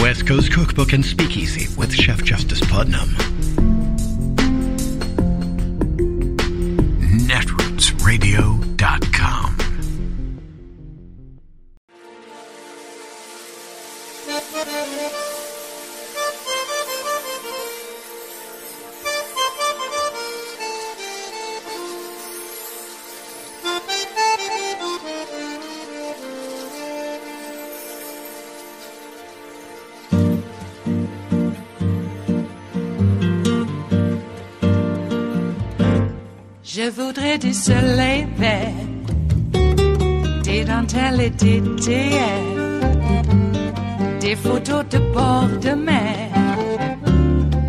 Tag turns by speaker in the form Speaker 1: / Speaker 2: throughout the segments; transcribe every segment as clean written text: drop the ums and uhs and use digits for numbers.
Speaker 1: West Coast Cookbook and Speakeasy with Chef Justice Putnam. netrootsradio.com.
Speaker 2: Je voudrais du soleil vert, des dentelles et des théières, des photos de bord de mer,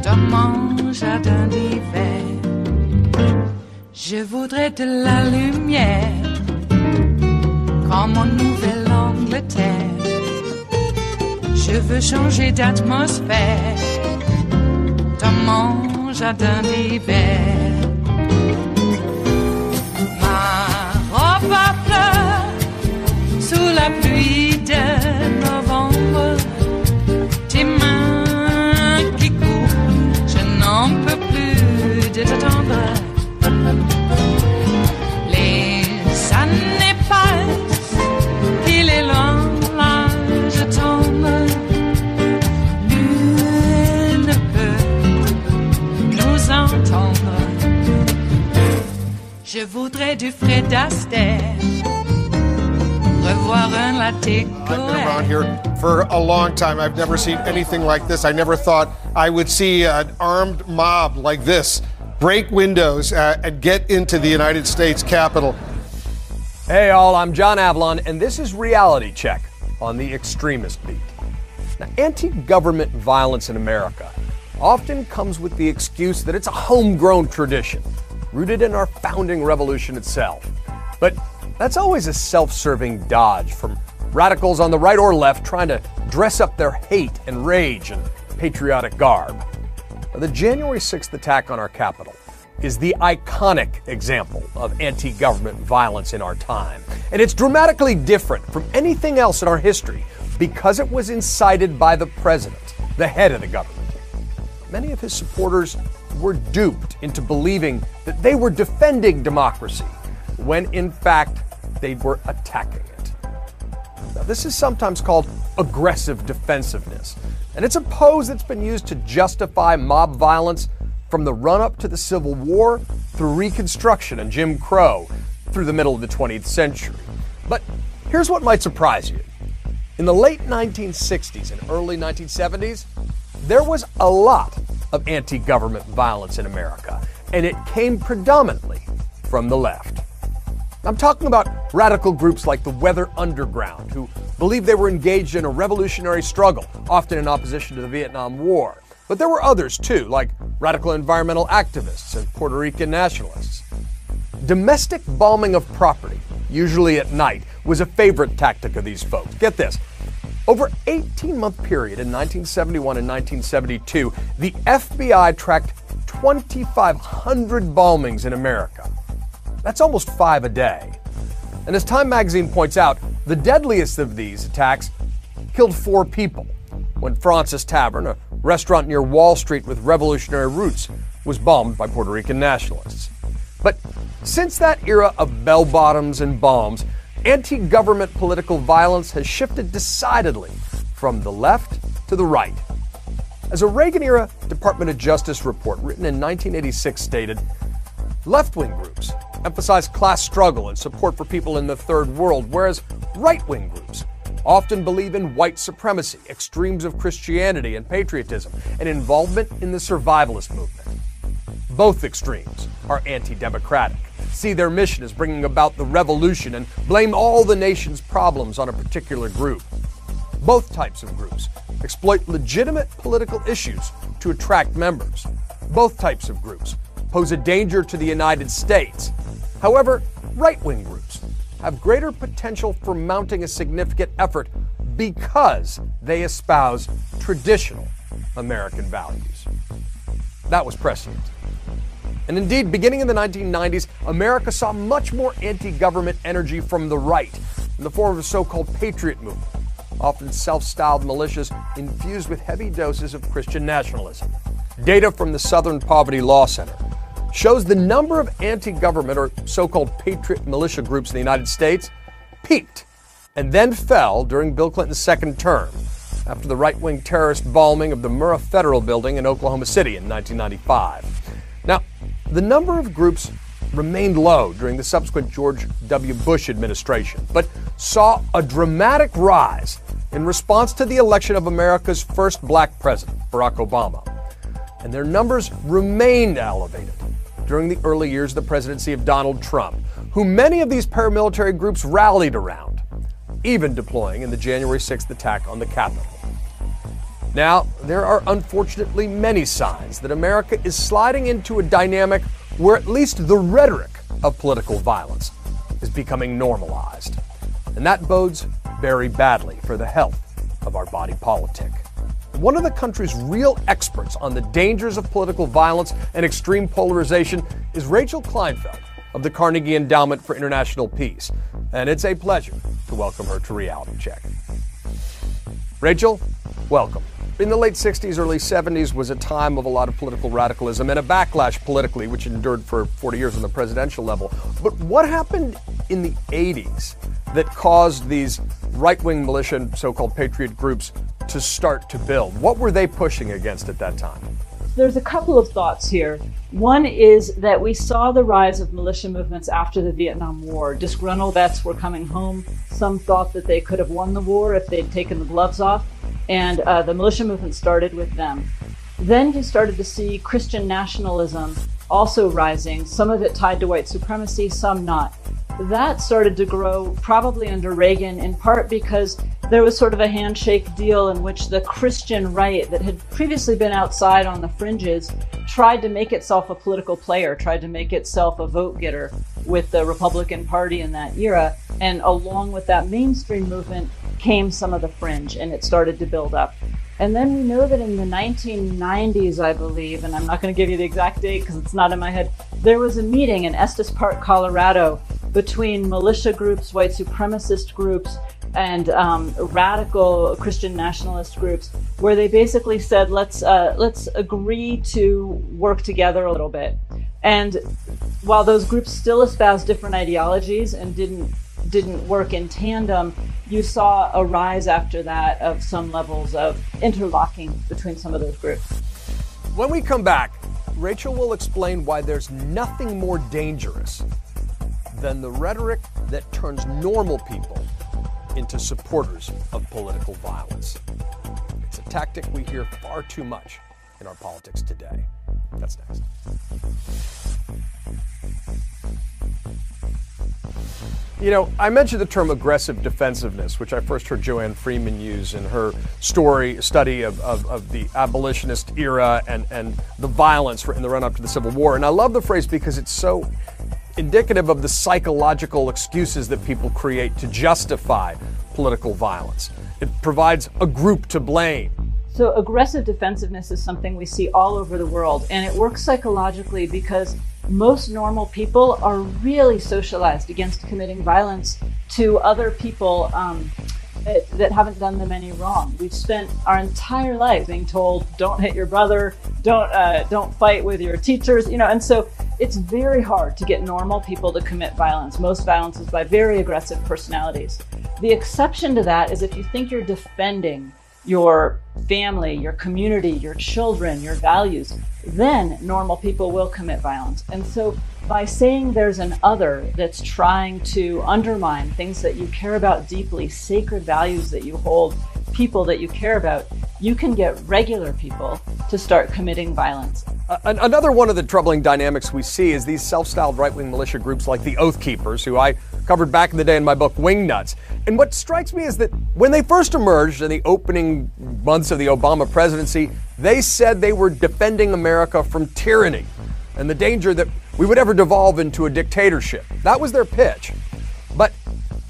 Speaker 2: dans mon jardin d'hiver. Je voudrais de la lumière, comme en Nouvelle-Angleterre. Je veux changer d'atmosphère, dans mon jardin d'hiver. Ma fleur sous la pluie de novembre, tes mains qui courent, je n'en peux plus de t'attendre. Les années passent, qu'il est loin, là je tombe. Nul ne peut nous entendre. Je voudrais du Fred Astaire, revoir un latte.
Speaker 3: I've been around here for a long time. I've never seen anything like this. I never thought I would see an armed mob like this break windows and get into the United States Capitol.
Speaker 4: Hey all, I'm John Avalon, and this is Reality Check on the Extremist Beat. Now, anti-government violence in America often comes with the excuse that it's a homegrown tradition, rooted in our founding revolution itself. But that's always a self-serving dodge from radicals on the right or left trying to dress up their hate and rage in patriotic garb. Now, the January 6th attack on our Capitol is the iconic example of anti-government violence in our time. And it's dramatically different from anything else in our history because it was incited by the president, the head of the government. Many of his supporters were duped into believing that they were defending democracy when in fact they were attacking it. Now, this is sometimes called aggressive defensiveness, and it's a pose that's been used to justify mob violence from the run-up to the Civil War through Reconstruction and Jim Crow through the middle of the 20th century. But here's what might surprise you. In the late 1960s and early 1970s, there was a lot of anti-government violence in America, and it came predominantly from the left. I'm talking about radical groups like the Weather Underground, who believed they were engaged in a revolutionary struggle, often in opposition to the Vietnam War. But there were others too, like radical environmental activists and Puerto Rican nationalists. Domestic bombing of property, usually at night, was a favorite tactic of these folks. Get this. Over an 18-month period in 1971 and 1972, the FBI tracked 2,500 bombings in America. That's almost 5 a day. And as Time magazine points out, the deadliest of these attacks killed 4 people when Francis Tavern, a restaurant near Wall Street with revolutionary roots, was bombed by Puerto Rican nationalists. But since that era of bell-bottoms and bombs, anti-government political violence has shifted decidedly from the left to the right. As a Reagan-era Department of Justice report written in 1986 stated, left-wing groups emphasize class struggle and support for people in the third world, whereas right-wing groups often believe in white supremacy, extremes of Christianity and patriotism, and involvement in the survivalist movement. Both extremes are anti-democratic, see their mission as bringing about the revolution, and blame all the nation's problems on a particular group. Both types of groups exploit legitimate political issues to attract members. Both types of groups pose a danger to the United States. However, right-wing groups have greater potential for mounting a significant effort because they espouse traditional American values. That was prescient. And indeed, beginning in the 1990s, America saw much more anti-government energy from the right in the form of a so-called patriot movement, often self-styled militias infused with heavy doses of Christian nationalism. Data from the Southern Poverty Law Center shows the number of anti-government or so-called patriot militia groups in the United States peaked and then fell during Bill Clinton's second term after the right-wing terrorist bombing of the Murrah Federal Building in Oklahoma City in 1995. Now, the number of groups remained low during the subsequent George W. Bush administration, but saw a dramatic rise in response to the election of America's first black president, Barack Obama. And their numbers remained elevated during the early years of the presidency of Donald Trump, who many of these paramilitary groups rallied around, even deploying in the January 6th attack on the Capitol. Now, there are unfortunately many signs that America is sliding into a dynamic where at least the rhetoric of political violence is becoming normalized. And that bodes very badly for the health of our body politic. One of the country's real experts on the dangers of political violence and extreme polarization is Rachel Kleinfeld of the Carnegie Endowment for International Peace. And it's a pleasure to welcome her to Reality Check. Rachel, welcome. In the late 60s, early 70s was a time of a lot of political radicalism and a backlash politically, which endured for 40 years on the presidential level. But what happened in the 80s that caused these right-wing militia and so-called patriot groups to start to build? What were they pushing against at that time?
Speaker 5: There's a couple of thoughts here. One is that we saw the rise of militia movements after the Vietnam War. Disgruntled vets were coming home. Some thought that they could have won the war if they'd taken the gloves off. And the militia movement started with them. Then you started to see Christian nationalism also rising, some of it tied to white supremacy, some not. That started to grow probably under Reagan, in part because there was sort of a handshake deal in which the Christian right that had previously been outside on the fringes tried to make itself a political player, tried to make itself a vote getter with the Republican Party in that era. And along with that mainstream movement came some of the fringe, and it started to build up. And then we know that in the 1990s, I believe, and I'm not going to give you the exact date because it's not in my head, there was a meeting in Estes Park, Colorado, between militia groups, white supremacist groups, and radical Christian nationalist groups, where they basically said, let's agree to work together a little bit. And while those groups still espoused different ideologies and didn't work in tandem, you saw a rise after that of some levels of interlocking between some of those groups.
Speaker 4: When we come back, Rachel will explain why there's nothing more dangerous than the rhetoric that turns normal people into supporters of political violence. It's a tactic we hear far too much in our politics today. That's next. You know, I mentioned the term aggressive defensiveness, which I first heard Joanne Freeman use in her study of the abolitionist era and the violence in the run-up to the Civil War. And I love the phrase because it's so indicative of the psychological excuses that people create to justify political violence. It provides a group to blame.
Speaker 5: So aggressive defensiveness is something we see all over the world, and it works psychologically because most normal people are really socialized against committing violence to other people that haven't done them any wrong. We've spent our entire life being told, don't hit your brother, don't fight with your teachers, and so it's very hard to get normal people to commit violence. Most violence is by very aggressive personalities. The exception to that is if you think you're defending your family, your community, your children, your values, then normal people will commit violence. And so by saying there's an other that's trying to undermine things that you care about deeply, sacred values that you hold, people that you care about, you can get regular people to start committing violence.
Speaker 4: Another one of the troubling dynamics we see is these self-styled right-wing militia groups like the Oath Keepers, who I covered back in the day in my book, Wingnuts. And what strikes me is that when they first emerged in the opening months of the Obama presidency, they said they were defending America from tyranny and the danger that we would ever devolve into a dictatorship. That was their pitch. But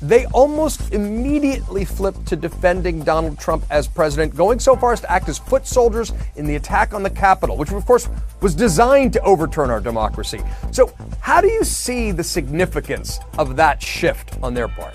Speaker 4: they almost immediately flipped to defending Donald Trump as president, going so far as to act as foot soldiers in the attack on the Capitol, which of course was designed to overturn our democracy. So how do you see the significance of that shift on their part?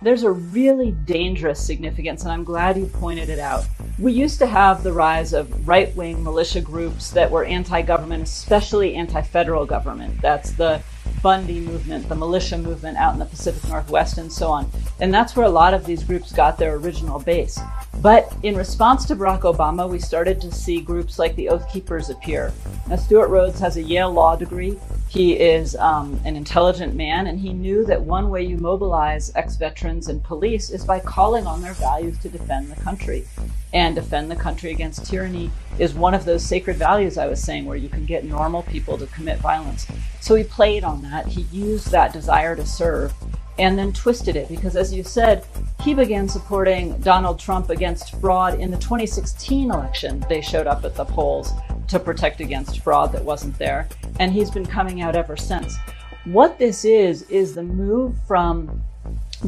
Speaker 5: there's a really dangerous significance, and I'm glad you pointed it out. We used to have the rise of right-wing militia groups that were anti-government, especially anti-federal government. That's the Bundy movement, the militia movement out in the Pacific Northwest, and so on. And that's where a lot of these groups got their original base. But in response to Barack Obama, we started to see groups like the Oath Keepers appear. Now, Stuart Rhodes has a Yale law degree. He is an intelligent man, and he knew that one way you mobilize ex-veterans and police is by calling on their values to defend the country. And defend the country against tyranny is one of those sacred values I was saying, where you can get normal people to commit violence. So he played on that. He used that desire to serve and then twisted it, because as you said, he began supporting Donald Trump against fraud in the 2016 election. They showed up at the polls to protect against fraud that wasn't there, and he's been coming out ever since. What this is the move from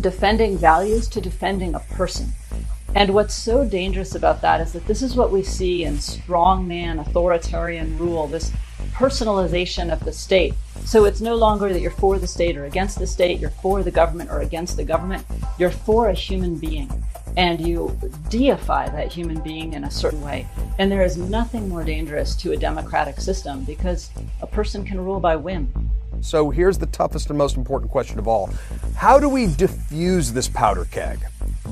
Speaker 5: defending values to defending a person. And what's so dangerous about that is that this is what we see in strongman authoritarian rule, this personalization of the state. So it's no longer that you're for the state or against the state, you're for the government or against the government, you're for a human being. And you deify that human being in a certain way. And there is nothing more dangerous to a democratic system, because a person can rule by whim.
Speaker 4: So here's the toughest and most important question of all. How do we diffuse this powder keg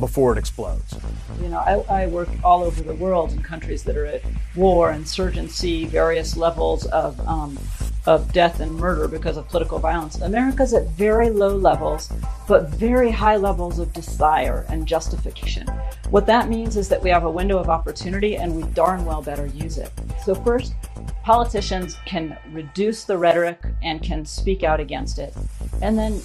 Speaker 4: before it explodes?
Speaker 5: You know, I work all over the world in countries that are at war, insurgency, various levels of death and murder because of political violence. America's at very low levels, but very high levels of desire and justification. What that means is that we have a window of opportunity, and we darn well better use it. So first, politicians can reduce the rhetoric and can speak out against it. And then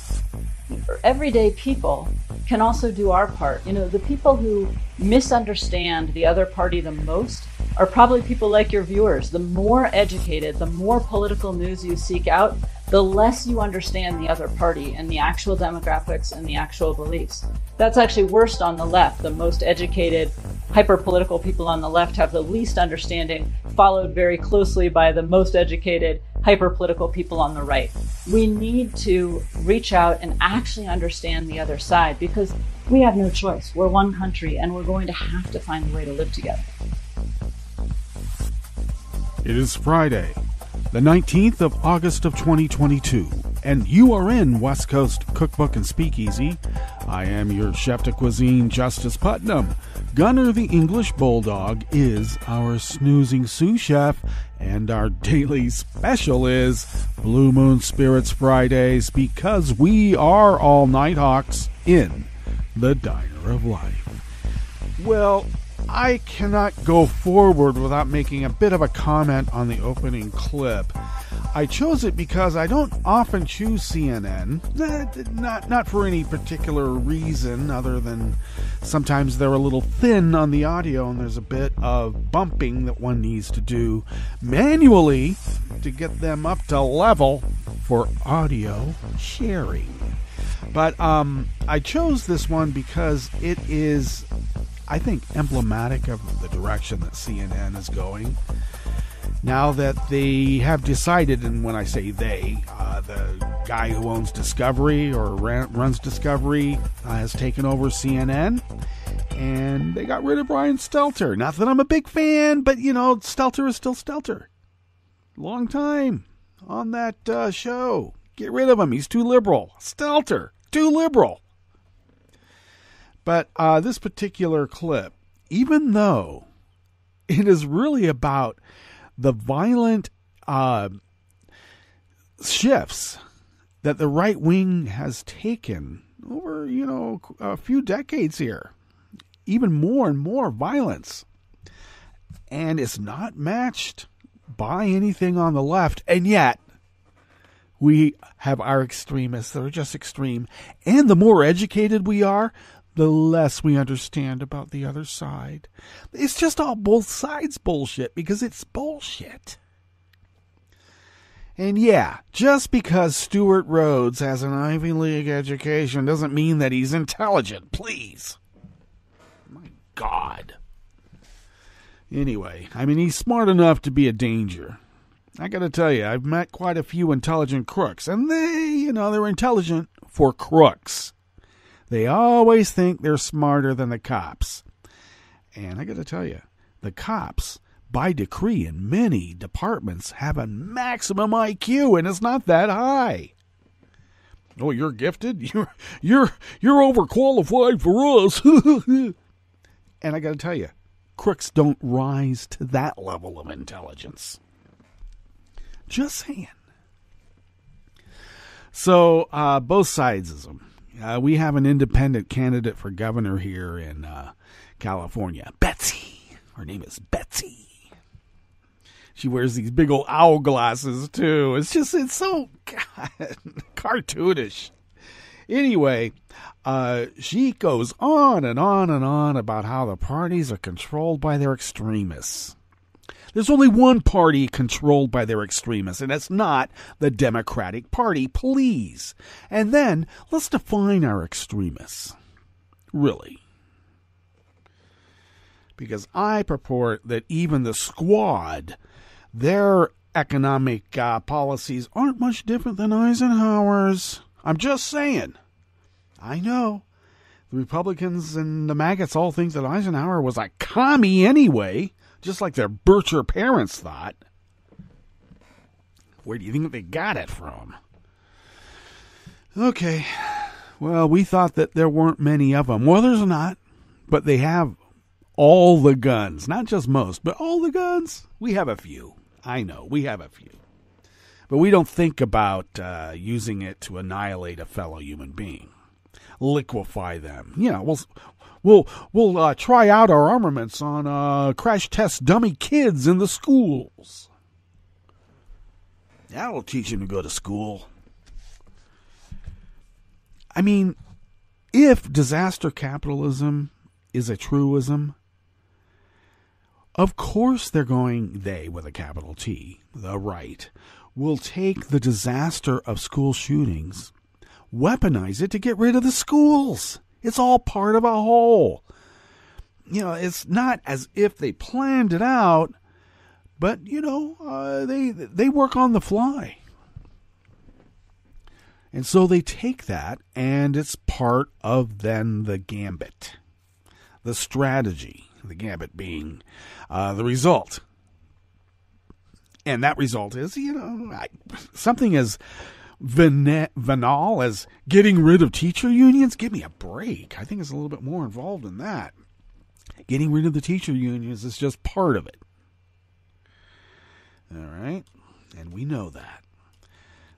Speaker 5: everyday people can also do our part. You know, the people who misunderstand the other party the most are probably people like your viewers. The more educated, the more political news you seek out, the less you understand the other party and the actual demographics and the actual beliefs. That's actually worst on the left. The most educated, hyper-political people on the left have the least understanding, followed very closely by the most educated, hyper-political people on the right. We need to reach out and actually understand the other side, because we have no choice. We're one country, and we're going to have to find a way to live together.
Speaker 6: It is Friday, the 19th of August of 2022, and you are in West Coast Cookbook and Speakeasy. I am your chef de cuisine, Justice Putnam. Gunner the English Bulldog is our snoozing sous chef, and our daily special is Blue Moon Spirits Fridays, because we are all Nighthawks in the Diner of Life. Well, I cannot go forward without making a bit of a comment on the opening clip. I chose it because I don't often choose CNN, not for any particular reason other than sometimes they're a little thin on the audio and there's a bit of bumping that one needs to do manually to get them up to level for audio sharing. But I chose this one because it is, I think, emblematic of the direction that CNN is going. Now that they have decided, and when I say they, the guy who owns Discovery or runs Discovery has taken over CNN, and they got rid of Brian Stelter. Not that I'm a big fan, but, you know, Stelter is still Stelter. Long time on that show. Get rid of him. He's too liberal. Stelter, too liberal. But this particular clip, even though it is really about the violent shifts that the right wing has taken over, you know, a few decades here, even more and more violence, and it's not matched by anything on the left, and yet we have our extremists that are just extreme, and the more educated we are, the less we understand about the other side. It's just all both sides bullshit, because it's bullshit. And yeah, just because Stuart Rhodes has an Ivy League education doesn't mean that he's intelligent, please. My God. Anyway, I mean, he's smart enough to be a danger. I gotta tell you, I've met quite a few intelligent crooks, and they, you know, they're intelligent for crooks. They always think they're smarter than the cops. And I got to tell you, the cops, by decree in many departments, have a maximum IQ, and it's not that high. Oh, you're gifted? You're overqualified for us. And I got to tell you, crooks don't rise to that level of intelligence. Just saying. So, both sides of them. We have an independent candidate for governor here in California, Betsy. Her name is Betsy. She wears these big old owl glasses, too. It's so cartoonish. Anyway, she goes on and on and on about how the parties are controlled by their extremists. There's only one party controlled by their extremists, and it's not the Democratic Party, please. And then, let's define our extremists. Really. Because I purport that even the Squad, their economic policies aren't much different than Eisenhower's. I'm just saying. I know. The Republicans and the maggots all think that Eisenhower was a commie anyway, just like their Bircher parents thought. Where do you think they got it from? Okay. Well, we thought that there weren't many of them. Well, there's not. But they have all the guns. Not just most, but all the guns. We have a few. I know, we have a few. But we don't think about using it to annihilate a fellow human being. Liquefy them. You know, we'll try out our armaments on crash test dummy kids in the schools. That'll teach them to go to school. I mean, if disaster capitalism is a truism, of course they with a capital T, the right, will take the disaster of school shootings, weaponize it to get rid of the schools. It's all part of a whole. You know, it's not as if they planned it out, but, you know, they work on the fly. And so they take that, and it's part of then the gambit, the strategy. The gambit being the result. And that result is, you know, something as banal as getting rid of teacher unions. Give me a break. I think it's a little bit more involved in that. Getting rid of the teacher unions is just part of it. All right? And we know that.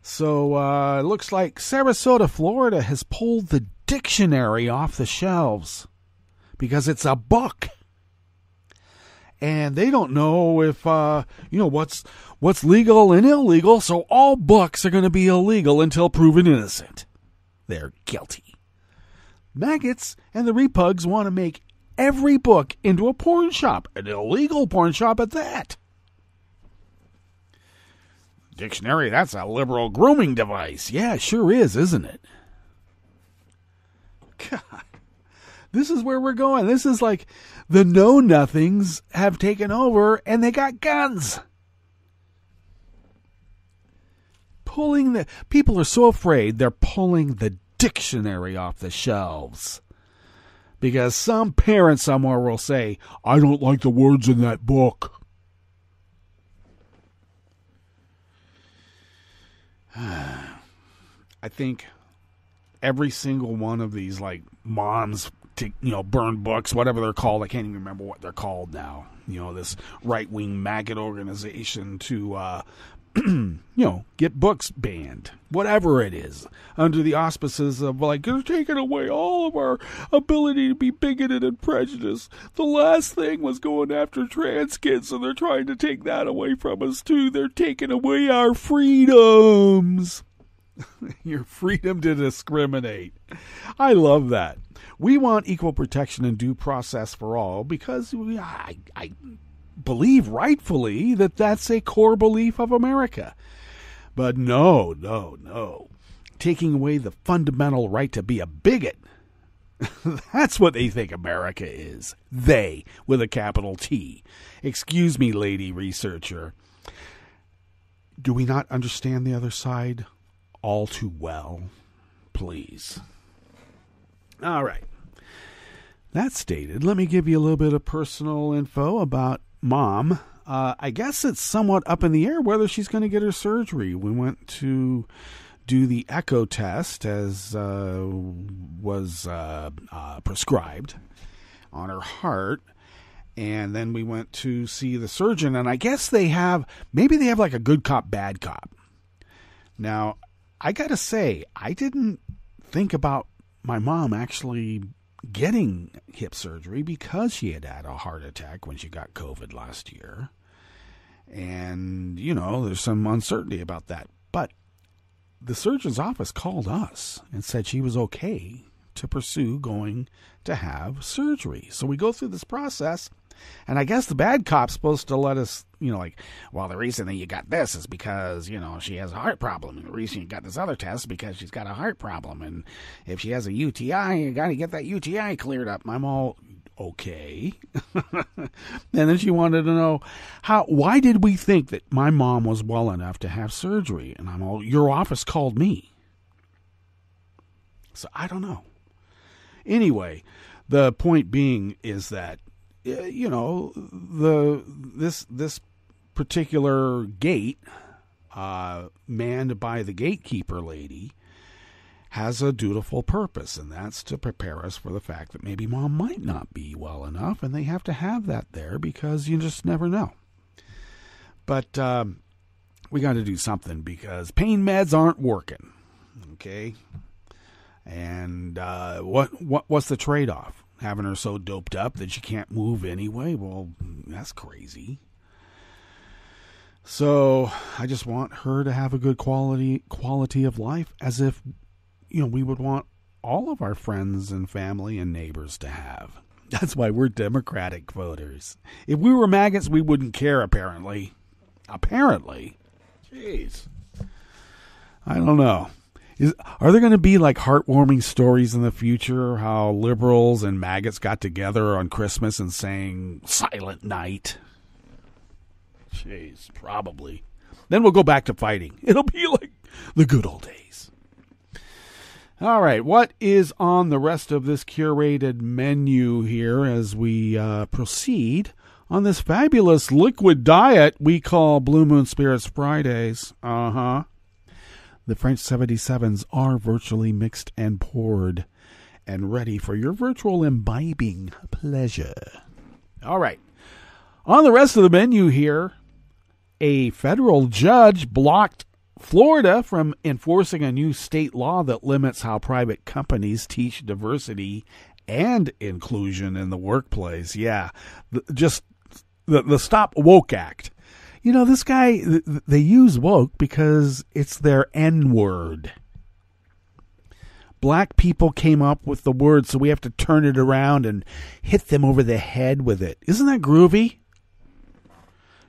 Speaker 6: So it looks like Sarasota, Florida has pulled the dictionary off the shelves because it's a book. And they don't know if, what's legal and illegal, so all books are going to be illegal until proven innocent. They're guilty. Maggots and the repugs want to make every book into a porn shop, an illegal porn shop at that. Dictionary, that's a liberal grooming device. Yeah, it sure is, isn't it? God. This is where we're going. This is like the know-nothings have taken over and they got guns. People are so afraid they're pulling the dictionary off the shelves. Because some parent somewhere will say, I don't like the words in that book. I think every single one of these, like, moms to, burn books, whatever they're called. I can't even remember what they're called now. This right-wing maggot organization to, get books banned. Whatever it is. Under the auspices of, like, they're taking away all of our ability to be bigoted and prejudiced. The last thing was going after trans kids, and they're trying to take that away from us, too. They're taking away our freedoms. Your freedom to discriminate. I love that. We want equal protection and due process for all because I believe rightfully that that's a core belief of America. But no. Taking away the fundamental right to be a bigot, that's what they think America is. They, with a capital T. Excuse me, lady researcher. Do we not understand the other side all too well? Please. All right. That stated, let me give you a little bit of personal info about Mom. I guess it's somewhat up in the air whether she's going to get her surgery. We went to do the echo test as was prescribed on her heart. And then we went to see the surgeon, and I guess maybe they have like a good cop, bad cop. Now, I got to say, I didn't think about my mom actually getting hip surgery because she had a heart attack when she got COVID last year. And, there's some uncertainty about that. But the surgeon's office called us and said she was okay to pursue going to have surgery. So we go through this process. And I guess the bad cop's supposed to let us, well, the reason that you got this is because, she has a heart problem. And the reason you got this other test is because she's got a heart problem. And if she has a UTI, you got to get that UTI cleared up. And I'm all, okay. And then she wanted to know, why did we think that my mom was well enough to have surgery? And I'm all, your office called me. So I don't know. Anyway, the point being is that, this particular gate, manned by the gatekeeper lady, has a dutiful purpose, and that's to prepare us for the fact that maybe Mom might not be well enough, and they have to have that there because you just never know. But we got to do something because pain meds aren't working. Okay, and what's the trade-off? Having her so doped up that she can't move anyway? Well, that's crazy. So I just want her to have a good quality of life, as if, we would want all of our friends and family and neighbors to have. That's why we're Democratic voters. If we were maggots, we wouldn't care, apparently. Apparently. Jeez. I don't know. Are there going to be like heartwarming stories in the future how liberals and maggots got together on Christmas and sang Silent Night? Jeez, probably. Then we'll go back to fighting. It'll be like the good old days. All right, what is on the rest of this curated menu here as we proceed on this fabulous liquid diet we call Blue Moon Spirits Fridays? The French 77s are virtually mixed and poured and ready for your virtual imbibing pleasure. All right. On the rest of the menu here, a federal judge blocked Florida from enforcing a new state law that limits how private companies teach diversity and inclusion in the workplace. Yeah, just the Stop Woke Act. This guy, they use woke because it's their N-word. Black people came up with the word, so we have to turn it around and hit them over the head with it. Isn't that groovy?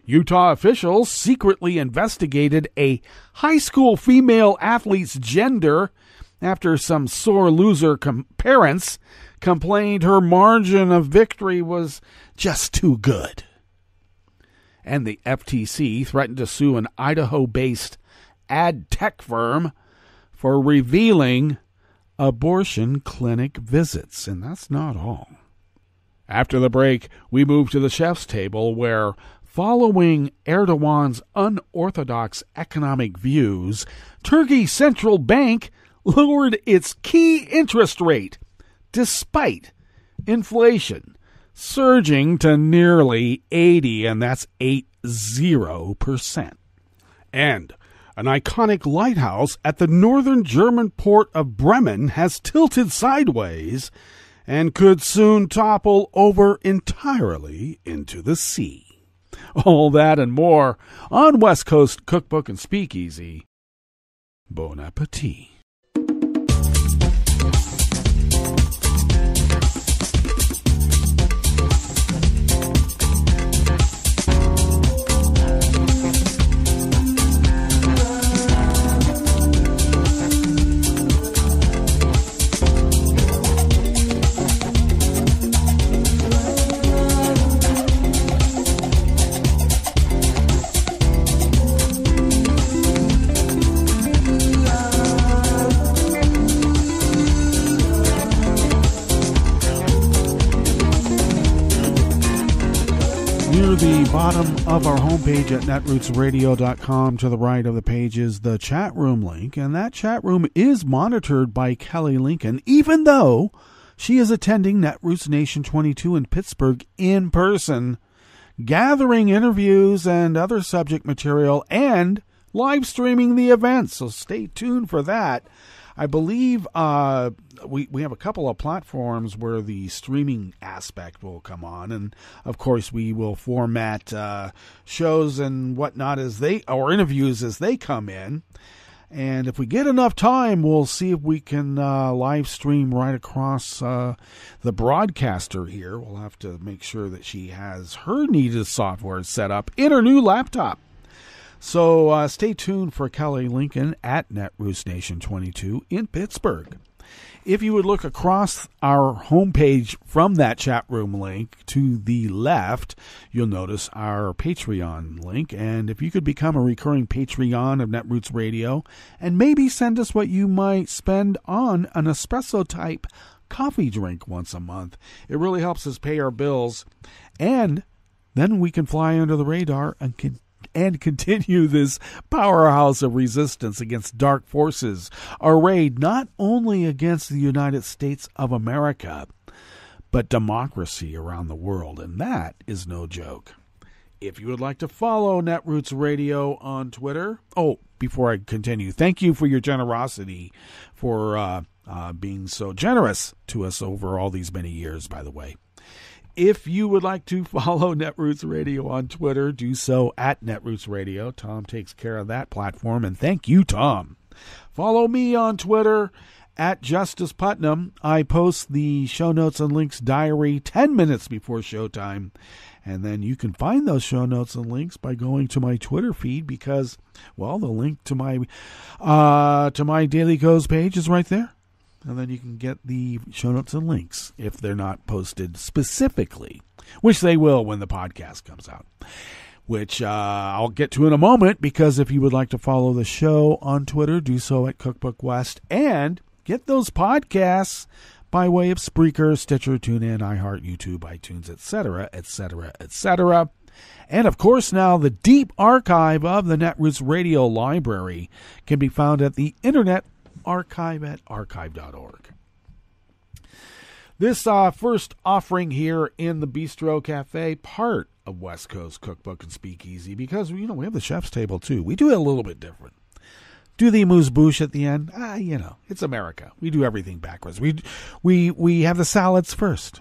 Speaker 6: Utah officials secretly investigated a high school female athlete's gender after some sore loser parents complained her margin of victory was just too good. And the FTC threatened to sue an Idaho-based adtech firm for revealing abortion clinic visits. And that's not all. After the break, we move to the chef's table where, following Erdogan's unorthodox economic views, Turkey Central Bank lowered its key interest rate despite inflation surging to nearly 80, and that's 80%. And an iconic lighthouse at the northern German port of Bremen has tilted sideways and could soon topple over entirely into the sea. All that and more on West Coast Cookbook and Speakeasy. Bon appetit. Near the bottom of our homepage at netrootsradio.com, to the right of the page, is the chat room link, and that chat room is monitored by Kelly Lincoln, even though she is attending Netroots Nation 22 in Pittsburgh in person, gathering interviews and other subject material and live streaming the event. So stay tuned for that. I believe we have a couple of platforms where the streaming aspect will come on, and of course we will format shows and whatnot or interviews as they come in. And if we get enough time, we'll see if we can live stream right across the broadcaster here. We'll have to make sure that she has her needed software set up in her new laptop. So stay tuned for Kelly Lincoln at Netroots Nation 22 in Pittsburgh. If you would look across our homepage from that chat room link to the left, you'll notice our Patreon link. And if you could become a recurring Patreon of Netroots Radio and maybe send us what you might spend on an espresso-type coffee drink once a month, it really helps us pay our bills. And then we can fly under the radar and continue this powerhouse of resistance against dark forces, arrayed not only against the United States of America, but democracy around the world. And that is no joke. If you would like to follow Netroots Radio on Twitter, before I continue, thank you for your generosity, for being so generous to us over all these many years, by the way. If you would like to follow Netroots Radio on Twitter, do so at Netroots Radio. Tom takes care of that platform, and thank you, Tom. Follow me on Twitter at Justice Putnam. I post the show notes and links diary 10 minutes before showtime, and then you can find those show notes and links by going to my Twitter feed because, well, the link to my Daily Goes page is right there. And then you can get the show notes and links if they're not posted specifically, which they will when the podcast comes out, which I'll get to in a moment, because if you would like to follow the show on Twitter, do so at Cookbook West, and get those podcasts by way of Spreaker, Stitcher, TuneIn, iHeart, YouTube, iTunes, etc., etc., etc. And, of course, now the deep archive of the Netroots Radio Library can be found at the Internet Archive at archive.org. This first offering here in the Bistro Cafe, part of West Coast Cookbook and Speakeasy, because we have the chef's table too. We do it a little bit different. Do the amuse-bouche at the end? It's America. We do everything backwards. We have the salads first,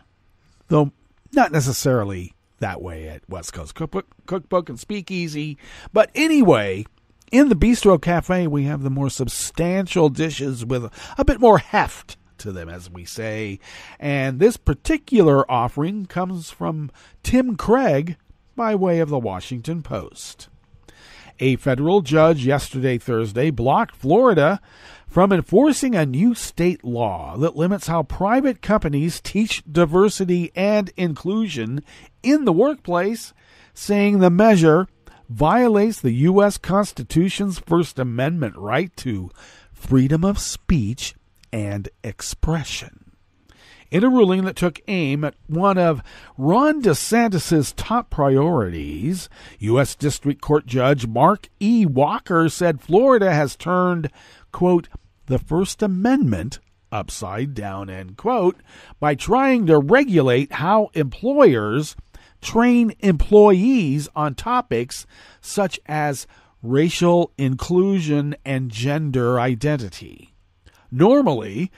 Speaker 6: though not necessarily that way at West Coast Cookbook and Speakeasy. But anyway, in the Bistro Cafe, we have the more substantial dishes with a bit more heft to them, as we say. And this particular offering comes from Tim Craig by way of the Washington Post. A federal judge yesterday, Thursday, blocked Florida from enforcing a new state law that limits how private companies teach diversity and inclusion in the workplace, saying the measure violates the U.S. Constitution's First Amendment right to freedom of speech and expression. In a ruling that took aim at one of Ron DeSantis' top priorities, U.S. District Court Judge Mark E. Walker said Florida has turned, quote, the First Amendment upside down, end quote, by trying to regulate how employers train employees on topics such as racial inclusion and gender identity. Normally,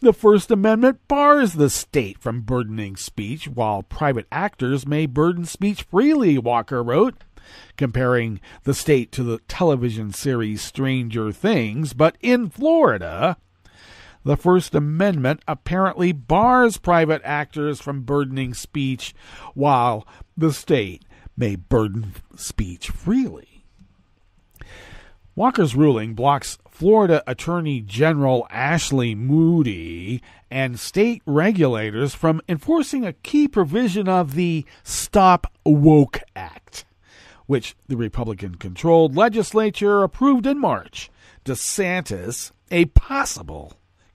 Speaker 6: the First Amendment bars the state from burdening speech, while private actors may burden speech freely, Walker wrote, comparing the state to the television series Stranger Things. But in Florida, the First Amendment apparently bars private actors from burdening speech, while the state may burden speech freely. Walker's ruling blocks Florida Attorney General Ashley Moody and state regulators from enforcing a key provision of the Stop Woke Act, which the Republican-controlled legislature approved in March. DeSantis, a possible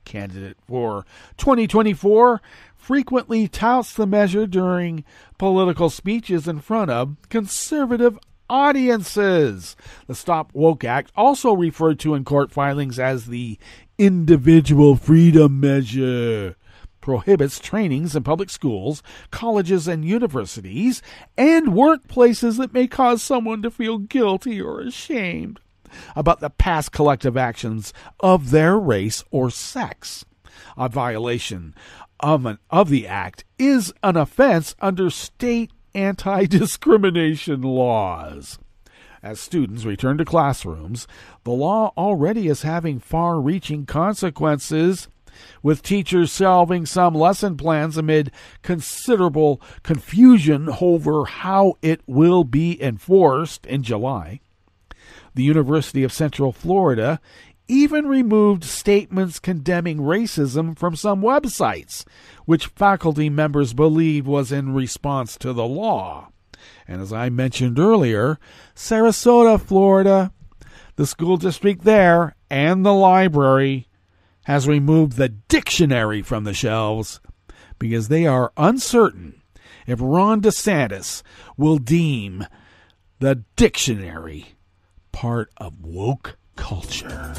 Speaker 6: candidate for 2024 frequently touts the measure during political speeches in front of conservative audiences. The Stop Woke Act, also referred to in court filings as the Individual Freedom Measure, prohibits trainings in public schools, colleges and universities, and workplaces that may cause someone to feel guilty or ashamed about the past collective actions of their race or sex. A violation of the act is an offense under state anti-discrimination laws. As students return to classrooms, the law already is having far-reaching consequences, with teachers shelving some lesson plans amid considerable confusion over how it will be enforced in July. The University of Central Florida even removed statements condemning racism from some websites, which faculty members believed was in response to the law. And as I mentioned earlier, Sarasota, Florida, the school district there and the library has removed the dictionary from the shelves because they are uncertain if Ron DeSantis will deem the dictionary part of woke culture.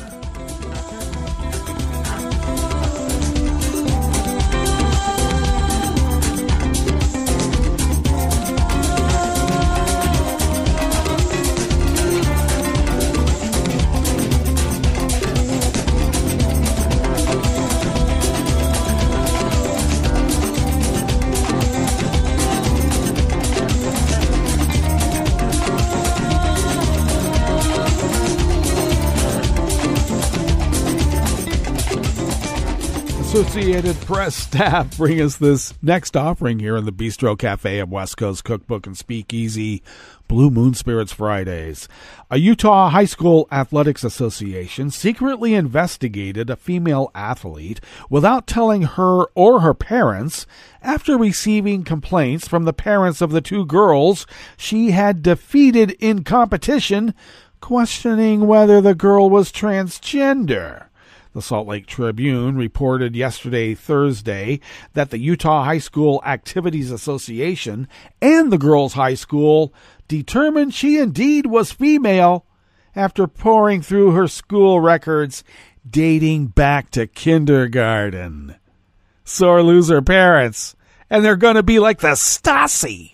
Speaker 6: Associated Press staff bring us this next offering here in the Bistro Cafe at West Coast Cookbook and Speakeasy Blue Moon Spirits Fridays. A Utah High School Athletics Association secretly investigated a female athlete without telling her or her parents after receiving complaints from the parents of the two girls she had defeated in competition, questioning whether the girl was transgender. The Salt Lake Tribune reported yesterday, Thursday, that the Utah High School Activities Association and the girls' high school determined she indeed was female after poring through her school records dating back to kindergarten. Sore loser parents, and they're going to be like the Stasi.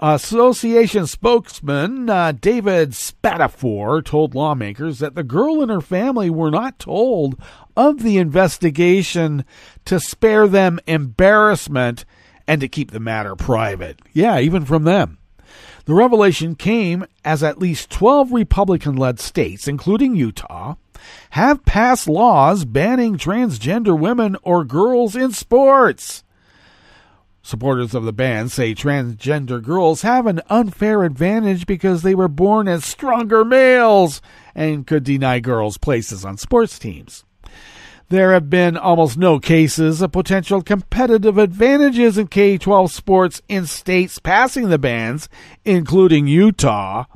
Speaker 6: Association spokesman David Spatafor told lawmakers that the girl and her family were not told of the investigation to spare them embarrassment and to keep the matter private. Yeah, even from them. The revelation came as at least 12 Republican-led states, including Utah, have passed laws banning transgender women or girls in sports. Supporters of the ban say transgender girls have an unfair advantage because they were born as stronger males and could deny girls places on sports teams. There have been almost no cases of potential competitive advantages in K-12 sports in states passing the bans, including Utah.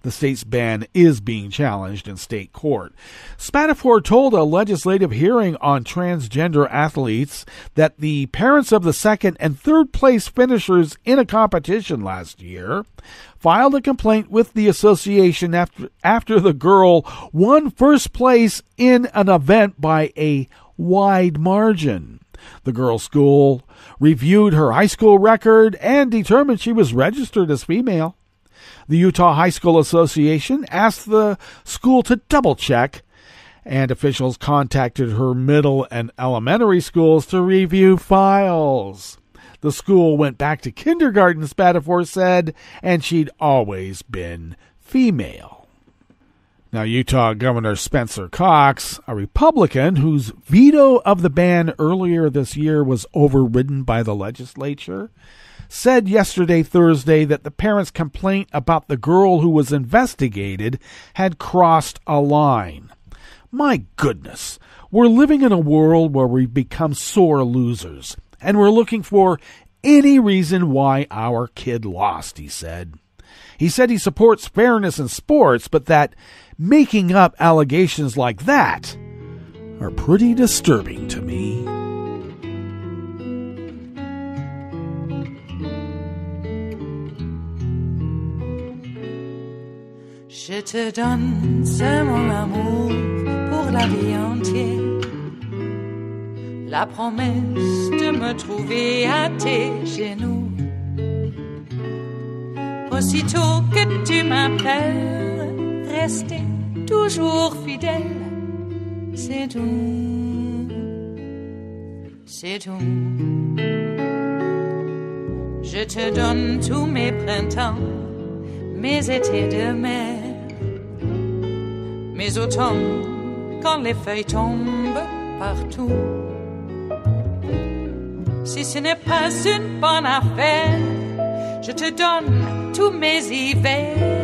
Speaker 6: The state's ban is being challenged in state court. Spatafor told a legislative hearing on transgender athletes that the parents of the second and third place finishers in a competition last year filed a complaint with the association after the girl won first place in an event by a wide margin. The girls' school reviewed her high school record and determined she was registered as female. The Utah High School Association asked the school to double-check, and officials contacted her middle and elementary schools to review files. The school went back to kindergarten, Spatafor said, and she'd always been female. Now, Utah Governor Spencer Cox, a Republican whose veto of the ban earlier this year was overridden by the legislature, said yesterday, Thursday, that the parents' complaint about the girl who was investigated had crossed a line. My goodness, we're living in a world where we've become sore losers, and we're looking for any reason why our kid lost, he said. He said he supports fairness in sports, but that making up allegations like that are pretty disturbing to me.
Speaker 2: Je te donne c'est mon amour pour la vie entière. La promesse de me trouver à tes genoux. Aussitôt que tu m'appelles, rester toujours fidèle. C'est tout, c'est tout. Je te donne tous mes printemps, mes étés de mer, mes automnes quand les feuilles tombent partout. Si ce n'est pas une bonne affaire, je te donne tous mes hivers.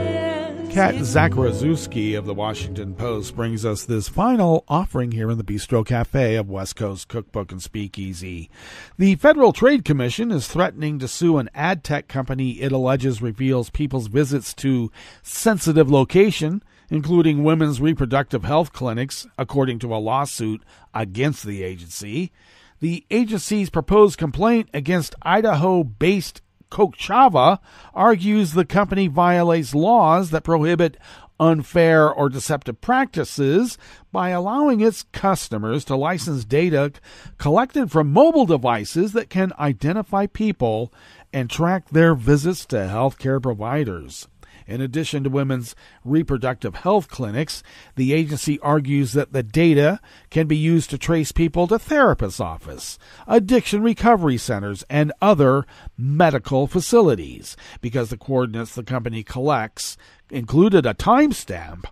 Speaker 6: Kat Zakrzewski of the Washington Post brings us this final offering here in the Bistro Cafe of West Coast Cookbook and Speakeasy. The Federal Trade Commission is threatening to sue an adtech company it alleges reveals people's visits to sensitive location, including women's reproductive health clinics, according to a lawsuit against the agency. The agency's proposed complaint against Idaho-based Cookbook argues the company violates laws that prohibit unfair or deceptive practices by allowing its customers to license data collected from mobile devices that can identify people and track their visits to healthcare providers. In addition to women's reproductive health clinics, the agency argues that the data can be used to trace people to therapists' office, addiction recovery centers, and other medical facilities. Because the coordinates the company collects included a timestamp,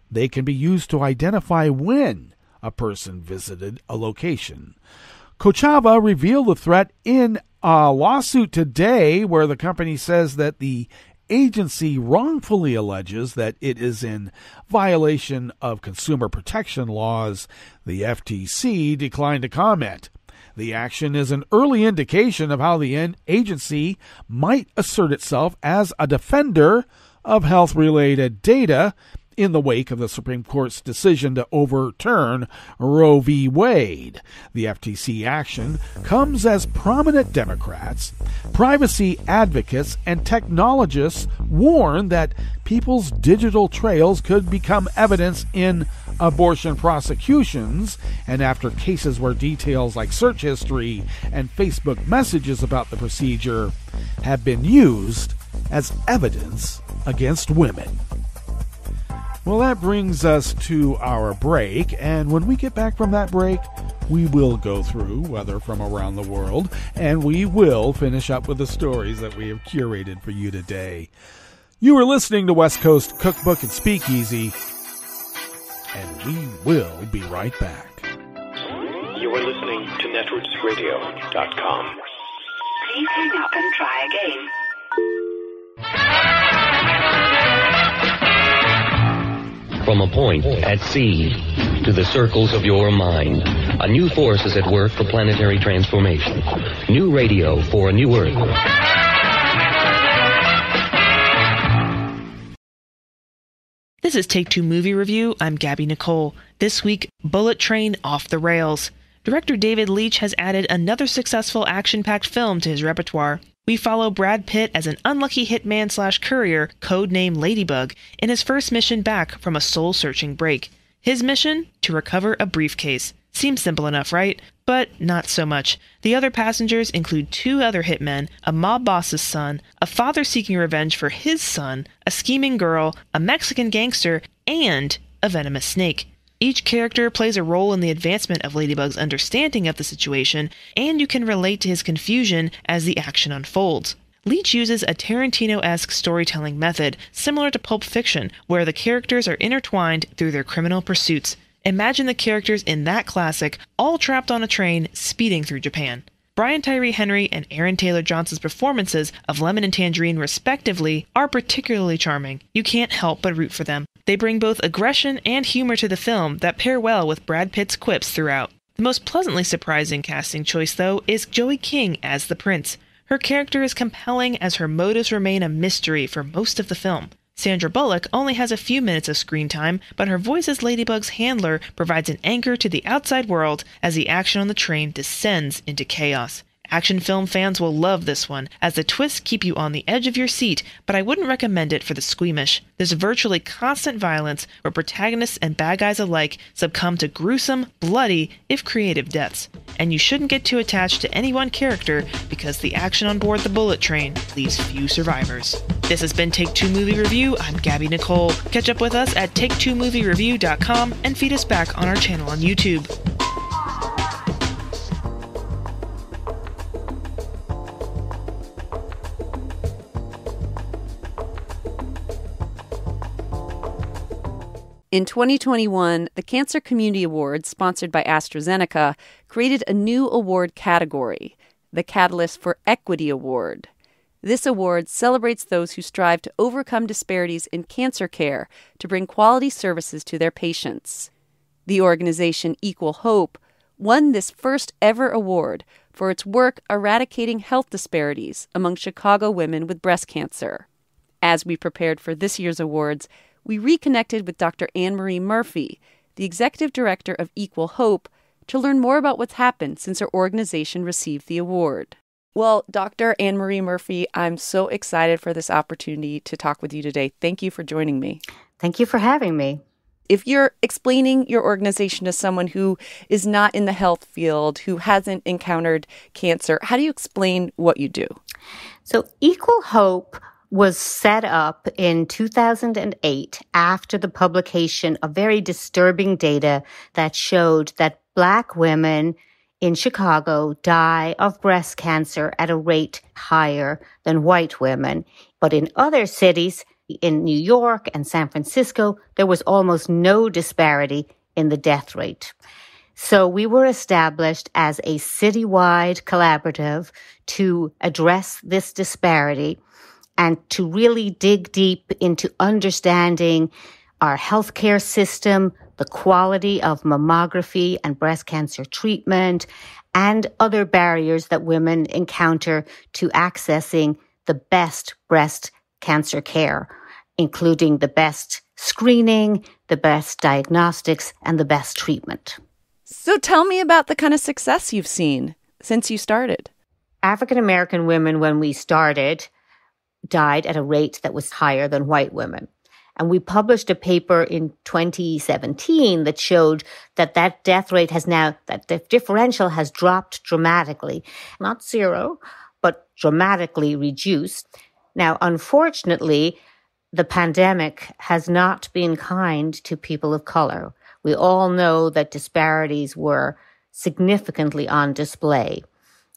Speaker 6: they can be used to identify when a person visited a location. Cookbook revealed the threat in a lawsuit today where the company says that the agency wrongfully alleges that it is in violation of consumer protection laws. The FTC declined to comment. The action is an early indication of how the agency might assert itself as a defender of health-related data in the wake of the Supreme Court's decision to overturn Roe v. Wade. The FTC action comes as prominent Democrats, privacy advocates, and technologists warn that people's digital trails could become evidence in abortion prosecutions, and after cases where details like search history and Facebook messages about the procedure have been used as evidence against women. Well, that brings us to our break, and when we get back from that break, we will go through weather from around the world, and we will finish up with the stories that we have curated for you today. You are listening to West Coast Cookbook and Speakeasy, and we will be right back.
Speaker 7: You are listening to netrootsradio.com.
Speaker 8: Please hang up and try again.
Speaker 9: From a point at sea to the circles of your mind, a new force is at work for planetary transformation. New radio for a new Earth.
Speaker 10: This is Take Two Movie Review. I'm Gabby Nicole. This week, Bullet Train Off the Rails. Director David Leitch has added another successful action-packed film to his repertoire. We follow Brad Pitt as an unlucky hitman/courier, codenamed Ladybug, in his first mission back from a soul-searching break. His mission? To recover a briefcase. Seems simple enough, right? But not so much. The other passengers include two other hitmen, a mob boss's son, a father seeking revenge for his son, a scheming girl, a Mexican gangster, and a venomous snake. Each character plays a role in the advancement of Ladybug's understanding of the situation, and you can relate to his confusion as the action unfolds. Leitch uses a Tarantino-esque storytelling method, similar to Pulp Fiction, where the characters are intertwined through their criminal pursuits. Imagine the characters in that classic, all trapped on a train, speeding through Japan. Brian Tyree Henry and Aaron Taylor-Johnson's performances of Lemon and Tangerine, respectively, are particularly charming. You can't help but root for them. They bring both aggression and humor to the film that pair well with Brad Pitt's quips throughout. The most pleasantly surprising casting choice, though, is Joey King as the prince. Her character is compelling as her motives remain a mystery for most of the film. Sandra Bullock only has a few minutes of screen time, but her voice as Ladybug's handler provides an anchor to the outside world as the action on the train descends into chaos. Action film fans will love this one, as the twists keep you on the edge of your seat, but I wouldn't recommend it for the squeamish. There's virtually constant violence where protagonists and bad guys alike succumb to gruesome, bloody, if creative deaths. And you shouldn't get too attached to any one character because the action on board the bullet train leaves few survivors. This has been Take Two Movie Review. I'm Gabby Nicole. Catch up with us at take2moviereview.com and feed us back on our channel on YouTube.
Speaker 11: In 2021, the Cancer Community Awards, sponsored by AstraZeneca, created a new award category, the Catalyst for Equity Award. This award celebrates those who strive to overcome disparities in cancer care to bring quality services to their patients. The organization Equal Hope won this first ever award for its work eradicating health disparities among Chicago women with breast cancer. As we prepared for this year's awards, we reconnected with Dr. Anne-Marie Murphy, the executive director of Equal Hope, to learn more about what's happened since her organization received the award. Well, Dr. Anne-Marie Murphy, I'm so excited for this opportunity to talk with you today. Thank you for joining me.
Speaker 12: Thank you for having me.
Speaker 11: If you're explaining your organization to someone who is not in the health field, who hasn't encountered cancer, how do you explain what you do?
Speaker 12: So Equal Hope was set up in 2008 after the publication of very disturbing data that showed that Black women in Chicago die of breast cancer at a rate higher than white women. But in other cities, in New York and San Francisco, there was almost no disparity in the death rate. So we were established as a citywide collaborative to address this disparity and to really dig deep into understanding our healthcare system, the quality of mammography and breast cancer treatment, and other barriers that women encounter to accessing the best breast cancer care, including the best screening, the best diagnostics, and the best treatment.
Speaker 11: So tell me about the kind of success you've seen since you started.
Speaker 12: African American women, when we started, died at a rate that was higher than white women. And we published a paper in 2017 that showed that that death rate has now, that the differential has dropped dramatically. Not zero, but dramatically reduced. Now, unfortunately, the pandemic has not been kind to people of color. We all know that disparities were significantly on display.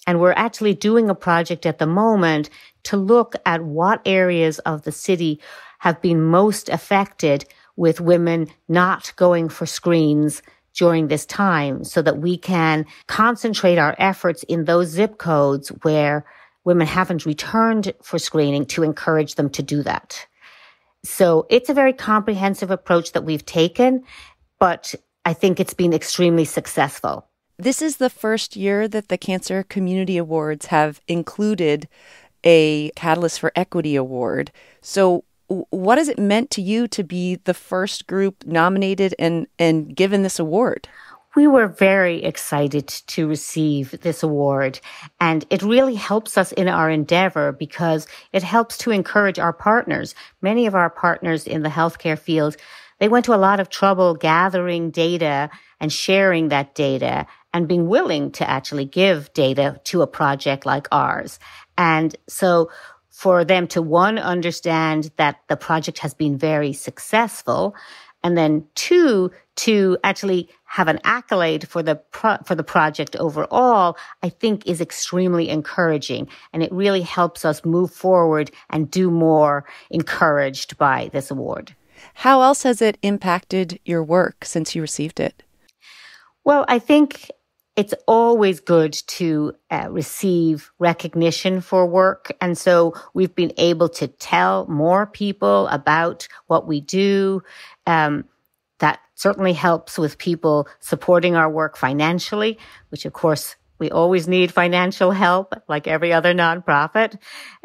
Speaker 12: And we're actually doing a project at the moment to look at what areas of the city have been most affected with women not going for screens during this time so that we can concentrate our efforts in those zip codes where women haven't returned for screening to encourage them to do that. So it's a very comprehensive approach that we've taken, but I think it's been extremely successful.
Speaker 11: This is the first year that the Cancer Community Awards have included a Catalyst for Equity Award. So what has it meant to you to be the first group nominated and given this award?
Speaker 12: We were very excited to receive this award, and it really helps us in our endeavor because it helps to encourage our partners. Many of our partners in the healthcare field, they went to a lot of trouble gathering data and sharing that data and being willing to actually give data to a project like ours. And so for them to, one, understand that the project has been very successful, and then two, to actually have an accolade for the project overall, I think is extremely encouraging. And it really helps us move forward and do more encouraged by this award.
Speaker 11: How else has it impacted your work since you received it?
Speaker 12: Well, I think it's always good to receive recognition for work. And so we've been able to tell more people about what we do. That certainly helps with people supporting our work financially, which of course we always need financial help like every other nonprofit.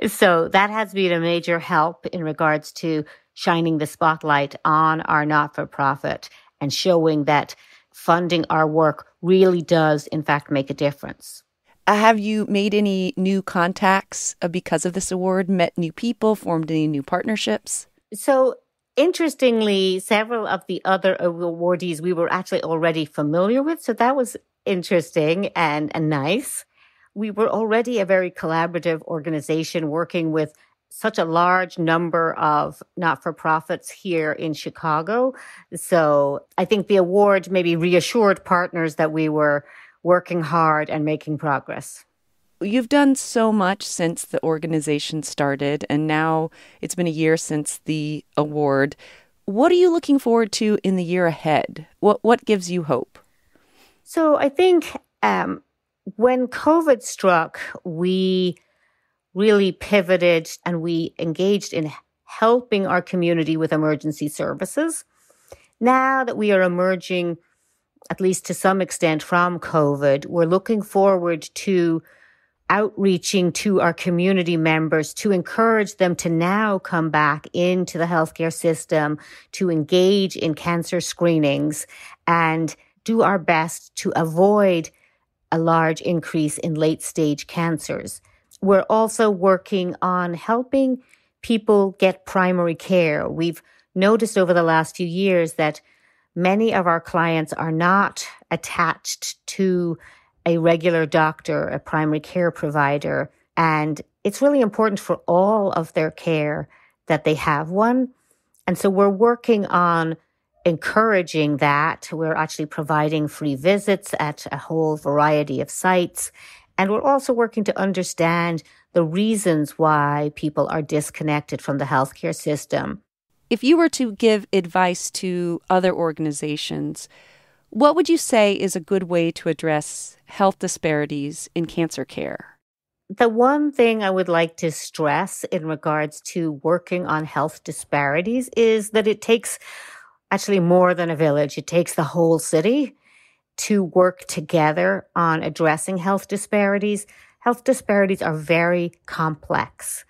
Speaker 12: So that has been a major help in regards to shining the spotlight on our not-for-profit and showing that funding our work really does, in fact, make a difference.
Speaker 11: Have you made any new contacts because of this award, met new people, formed any new partnerships?
Speaker 12: So interestingly, several of the other awardees we were actually already familiar with. So that was interesting and nice. We were already a very collaborative organization working with such a large number of not-for-profits here in Chicago. So I think the award maybe reassured partners that we were working hard and making progress.
Speaker 11: You've done so much since the organization started, and now it's been a year since the award. What are you looking forward to in the year ahead? What gives you hope?
Speaker 12: So I think when COVID struck, we really pivoted and we engaged in helping our community with emergency services. Now that we are emerging, at least to some extent, from COVID, we're looking forward to outreaching to our community members to encourage them to now come back into the healthcare system, to engage in cancer screenings, and do our best to avoid a large increase in late-stage cancers. We're also working on helping people get primary care. We've noticed over the last few years that many of our clients are not attached to a regular doctor, a primary care provider, and it's really important for all of their care that they have one. And so we're working on encouraging that. We're actually providing free visits at a whole variety of sites. And we're also working to understand the reasons why people are disconnected from the healthcare system.
Speaker 11: If you were to give advice to other organizations, what would you say is a good way to address health disparities in cancer care?
Speaker 12: The one thing I would like to stress in regards to working on health disparities is that it takes actually more than a village. It takes the whole city to work together on addressing health disparities. Health disparities are very complex,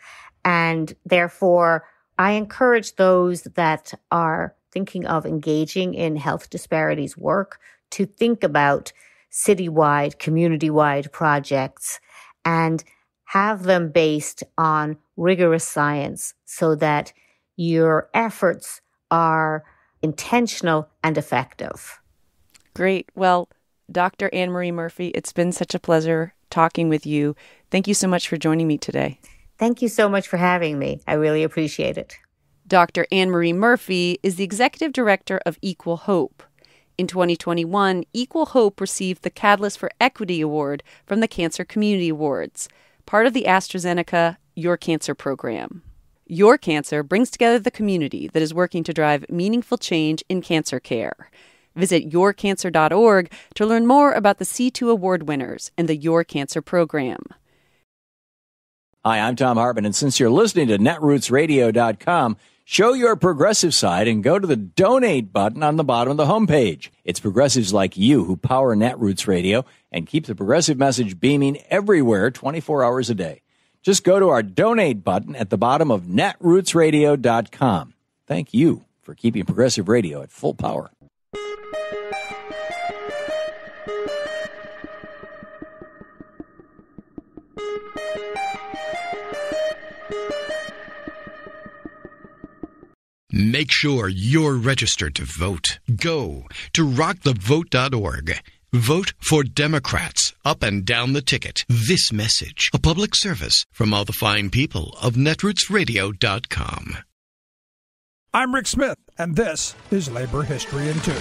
Speaker 12: and therefore I encourage those that are thinking of engaging in health disparities work to think about citywide, community-wide projects and have them based on rigorous science so that your efforts are intentional and effective.
Speaker 11: Great. Well, Dr. Anne-Marie Murphy, it's been such a pleasure talking with you. Thank you so much for joining me today.
Speaker 12: Thank you so much for having me. I really appreciate it.
Speaker 11: Dr. Anne-Marie Murphy is the executive director of Equal Hope. In 2021, Equal Hope received the Catalyst for Equity Award from the Cancer Community Awards, part of the AstraZeneca Your Cancer program. Your Cancer brings together the community that is working to drive meaningful change in cancer care. Visit yourcancer.org to learn more about the C2 Award winners and the Your Cancer program.
Speaker 13: Hi, I'm Tom Hartman, and since you're listening to netrootsradio.com, show your progressive side and go to the donate button on the bottom of the homepage. It's progressives like you who power Netroots Radio and keep the progressive message beaming everywhere 24 hours a day. Just go to our donate button at the bottom of netrootsradio.com. Thank you for keeping progressive radio at full power.
Speaker 1: Make sure you're registered to vote. Go to rockthevote.org. Vote for Democrats up and down the ticket. This message, a public service from all the fine people of netrootsradio.com.
Speaker 14: I'm Rick Smith, and this is Labor History in 2.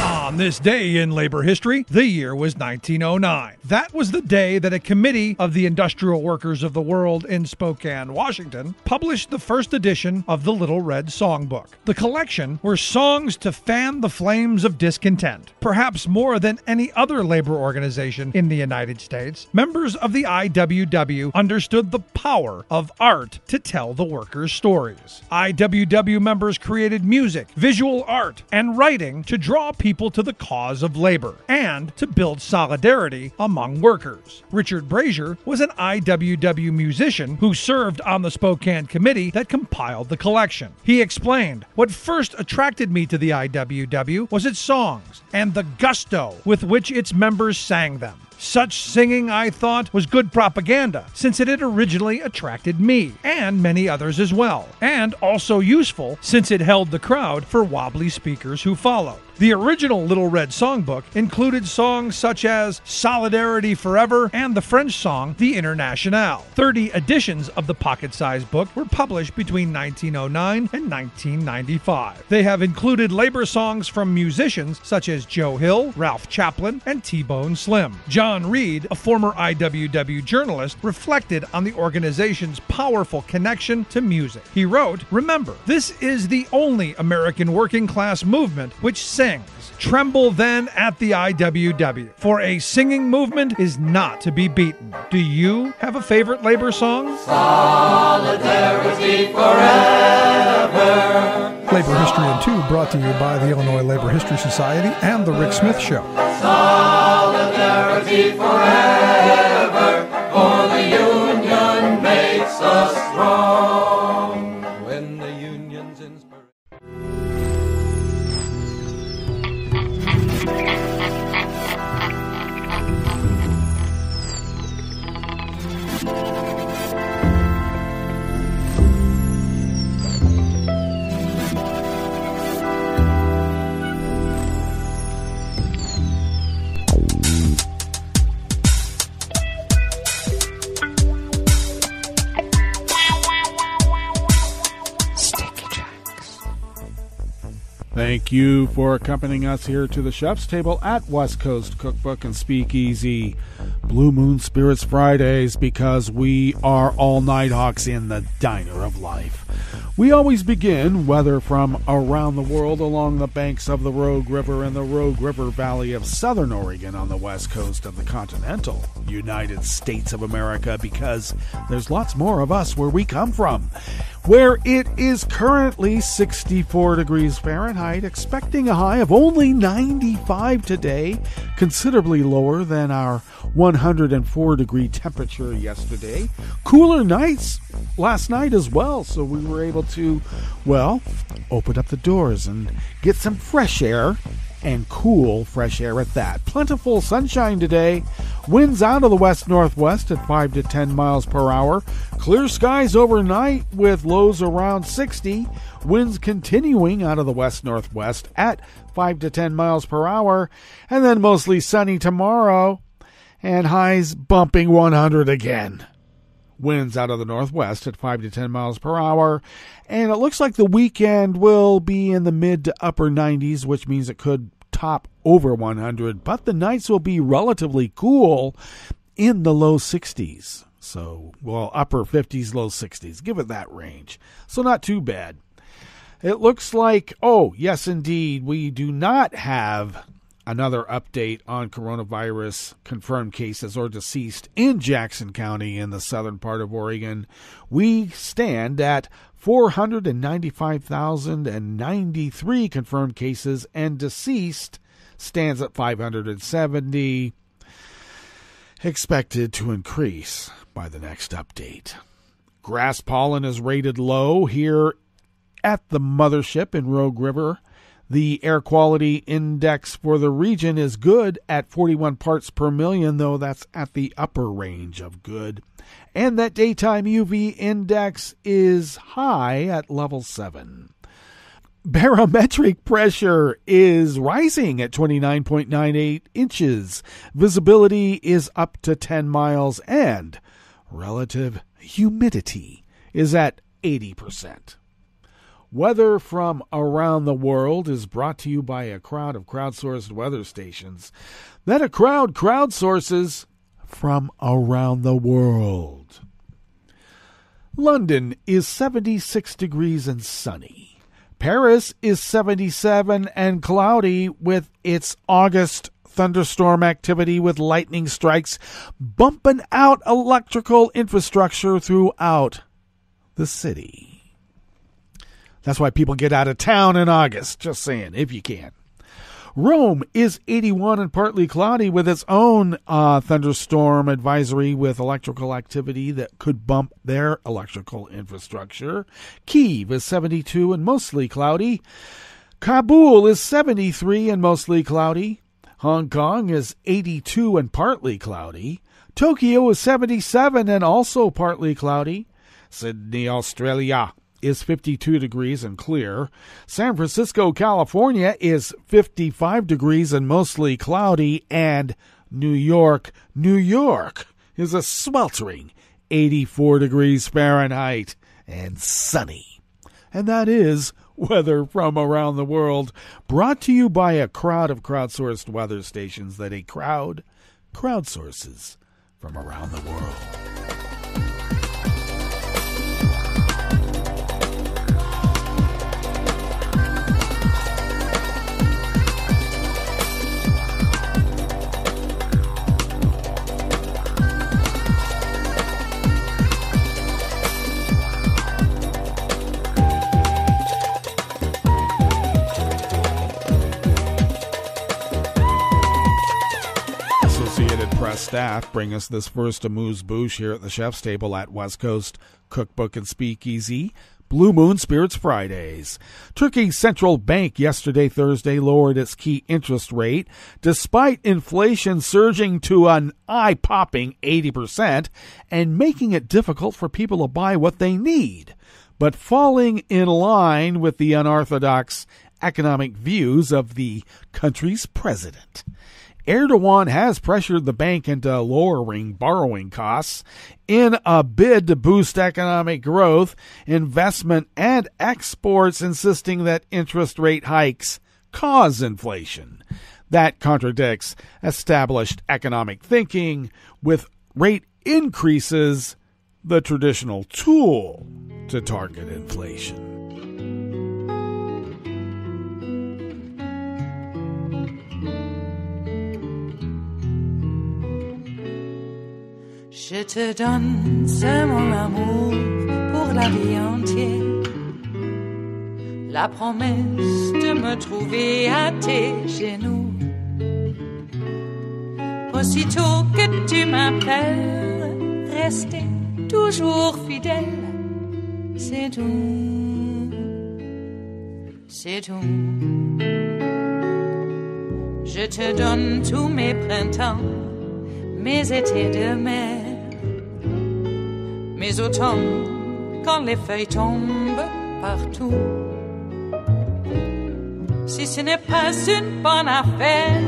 Speaker 14: On this day in labor history, the year was 1909. That was the day that a committee of the industrial workers of the world in Spokane, Washington, published the first edition of the Little Red Songbook. The collection were songs to fan the flames of discontent. Perhaps more than any other labor organization in the United States, members of the IWW understood the power of art to tell the workers' stories. IWW members created music, visual art, and writing to draw people to the cause of labor and to build solidarity among workers. Richard Brazier was an IWW musician who served on the Spokane committee that compiled the collection. He explained, "What first attracted me to the IWW was its songs and the gusto with which its members sang them. Such singing, I thought, was good propaganda, since it had originally attracted me, and many others as well, and also useful, since it held the crowd for wobbly speakers who followed. The original Little Red Songbook included songs such as Solidarity Forever and the French song The Internationale. 30 editions of the pocket-sized book were published between 1909 and 1995. They have included labor songs from musicians such as Joe Hill, Ralph Chaplin, and T-Bone Slim. John Reed, a former IWW journalist, reflected on the organization's powerful connection to music. He wrote, "Remember, this is the only American working class movement which sings. Tremble then at the IWW, for a singing movement is not to be beaten." Do you have a favorite labor song?
Speaker 2: Solidarity forever.
Speaker 14: Labor History in 2 brought to you by the Illinois Labor History Society and The Rick Smith Show.
Speaker 2: Solidarity forever, for the union makes us strong. When the union's inspiration.
Speaker 6: Thank you for accompanying us here to the chef's table at West Coast Cookbook and Speakeasy. Blue Moon Spirits Fridays, because we are all Nighthawks in the diner of life. We always begin, whether from around the world along the banks of the Rogue River and the Rogue River Valley of southern Oregon on the west coast of the continental United States of America, because there's lots more of us where we come from, where it is currently 64 degrees Fahrenheit, expecting a high of only 95 today, considerably lower than our 104-degree temperature yesterday. Cooler nights last night as well, so we were able to, well, open up the doors and get some fresh air, and cool fresh air at that. Plentiful sunshine today. Winds out of the west-northwest at 5 to 10 miles per hour. Clear skies overnight with lows around 60. Winds continuing out of the west-northwest at 5 to 10 miles per hour. And then mostly sunny tomorrow, and highs bumping 100 again. Winds out of the northwest at 5 to 10 miles per hour. And it looks like the weekend will be in the mid to upper 90s, which means it could top over 100. But the nights will be relatively cool in the low 60s. So, well, upper 50s, low 60s. Give it that range. So not too bad. It looks like, oh, yes, indeed, we do not have another update on coronavirus confirmed cases or deceased in Jackson County in the southern part of Oregon. We stand at 495,093 confirmed cases, and deceased stands at 570, expected to increase by the next update. Grass pollen is rated low here at the mothership in Rogue River. The air quality index for the region is good at 41 parts per million, though that's at the upper range of good. And that daytime UV index is high at level 7. Barometric pressure is rising at 29.98 inches. Visibility is up to 10 miles, and relative humidity is at 80%. Weather from around the world is brought to you by a crowd of crowdsourced weather stations that a crowd crowdsources from around the world. London is 76 degrees and sunny. Paris is 77 and cloudy with its August thunderstorm activity with lightning strikes bumping out electrical infrastructure throughout the city. That's why people get out of town in August. Just saying, if you can. Rome is 81 and partly cloudy with its own thunderstorm advisory with electrical activity that could bump their electrical infrastructure. Kyiv is 72 and mostly cloudy. Kabul is 73 and mostly cloudy. Hong Kong is 82 and partly cloudy. Tokyo is 77 and also partly cloudy. Sydney, Australia is 52 degrees and clear. San Francisco, California is 55 degrees and mostly cloudy. And New York is a sweltering 84 degrees Fahrenheit and sunny. And that is weather from around the world, brought to you by a crowd of crowdsourced weather stations that a crowd crowdsources from around the world. Staff bring us this first amuse-bouche here at the chef's table at West Coast Cookbook and Speakeasy. Blue Moon Spirits Fridays. Turkey's central bank yesterday, Thursday, lowered its key interest rate despite inflation surging to an eye-popping 80% and making it difficult for people to buy what they need, but falling in line with the unorthodox economic views of the country's president. Erdogan has pressured the bank into lowering borrowing costs in a bid to boost economic growth, investment, and exports, insisting that interest rate hikes cause inflation. That contradicts established economic thinking, with rate increases the traditional tool to target inflation.
Speaker 2: Je te donne ce mon amour pour la vie entière, la promesse de me trouver à tes genoux. Aussitôt que tu m'appelles, rester toujours fidèle, c'est tout, c'est tout. Je te donne tous mes printemps, mes étés de mer, mes automnes quand les feuilles tombent partout. Si ce n'est pas une bonne affaire,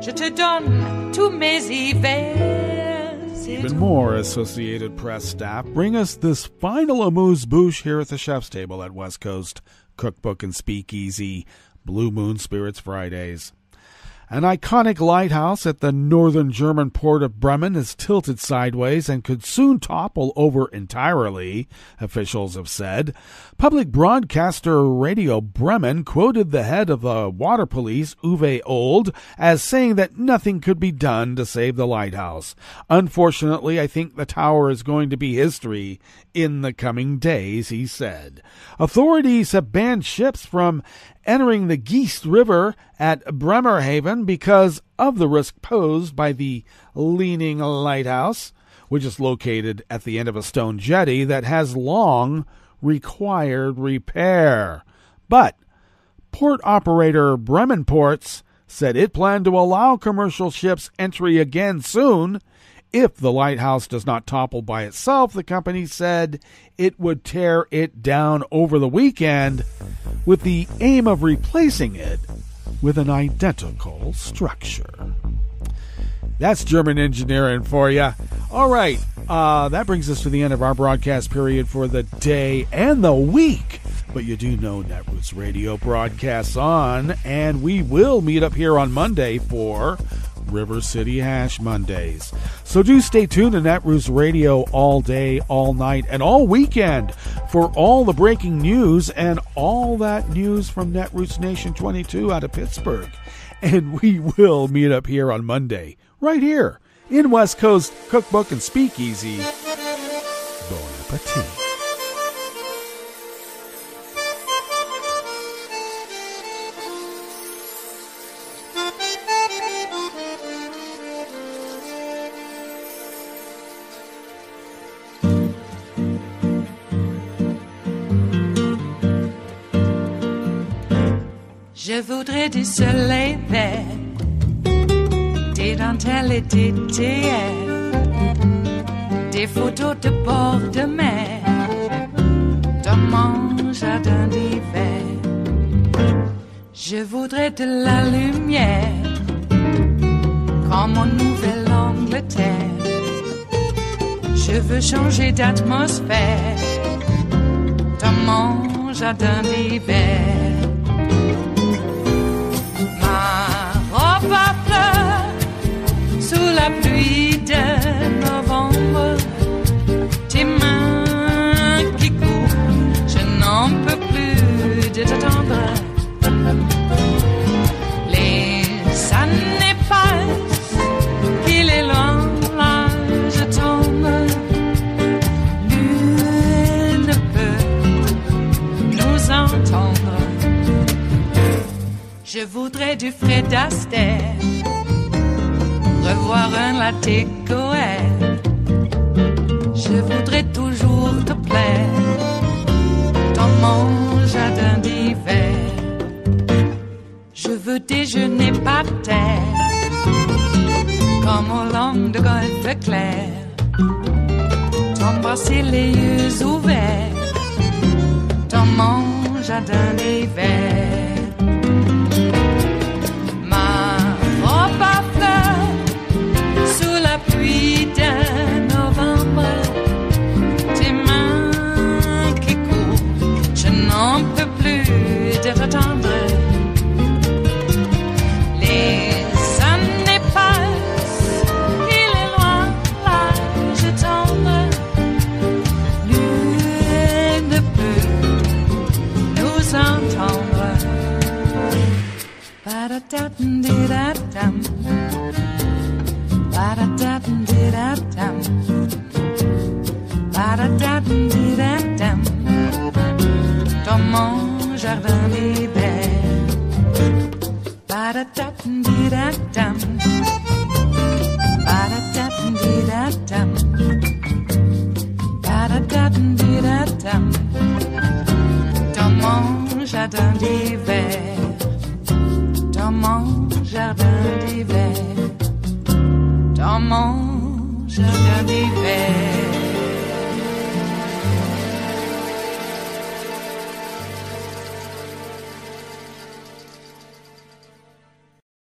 Speaker 2: je te donne tous mes hivers.
Speaker 6: Even more Associated Press staff bring us this final amuse-bouche here at the chef's table at West Coast Cookbook and Speakeasy, Blue Moon Spirits Fridays. An iconic lighthouse at the northern German port of Bremen is tilted sideways and could soon topple over entirely, officials have said. Public broadcaster Radio Bremen quoted the head of the water police, Uwe Old, as saying that nothing could be done to save the lighthouse. Unfortunately, I think the tower is going to be history in the coming days, he said. Authorities have banned ships from entering the Geest River at Bremerhaven because of the risk posed by the leaning lighthouse, which is located at the end of a stone jetty that has long required repair. But port operator Bremen Ports said it planned to allow commercial ships entry again soon. If the lighthouse does not topple by itself, the company said it would tear it down over the weekend with the aim of replacing it with an identical structure. That's German engineering for you. All right, that brings us to the end of our broadcast period for the day and the week. But you do know Netroots Radio broadcasts on, and we will meet up here on Monday for River City Hash Mondays. So do stay tuned to Netroots Radio all day, all night, and all weekend for all the breaking news and all that news from Netroots Nation 22 out of Pittsburgh. And we will meet up here on Monday, right here in West Coast Cookbook and Speakeasy. Bon appetit.
Speaker 2: Je voudrais du soleil vert des dentelles et des théières, des photos de bord de mer, dans mon jardin d'hiver. Je voudrais de la lumière, comme en Nouvelle-Angleterre. Je veux changer d'atmosphère, dans mon jardin d'hiver. Ma robe à fleurs, sous la pluie de novembre, tes mains qui courent, je n'en peux plus de t'attendre. Les années passent, qu'il est loin, là je tombe. Nul ne peut nous entendre. Je voudrais du Fred Astaire, revoir un latte Goël. Je voudrais toujours te plaire, dans mon jardin d'hiver. Je veux déjeuner par terre, comme au long de golfe clair, t'embrasser les yeux ouverts, dans mon jardin d'hiver. Ma robe à fleurs, sous la pluie de novembre, tes mains qui courent, je n'en peux plus de t'attendre. Ba-da-da-dum-di-da-dum, ba-da-da-dum-di-da-dum, ba-da-da-dum-di-da-dum, dans mon jardin d'hiver. Ba-da-da-dum-di-da-dum, ba-da-da-dum-di-da-dum, ba-da-da-dum-di-da-dum, dans mon jardin d'hiver. Dans mon jardin d'hiver, dans mon jardin d'hiver.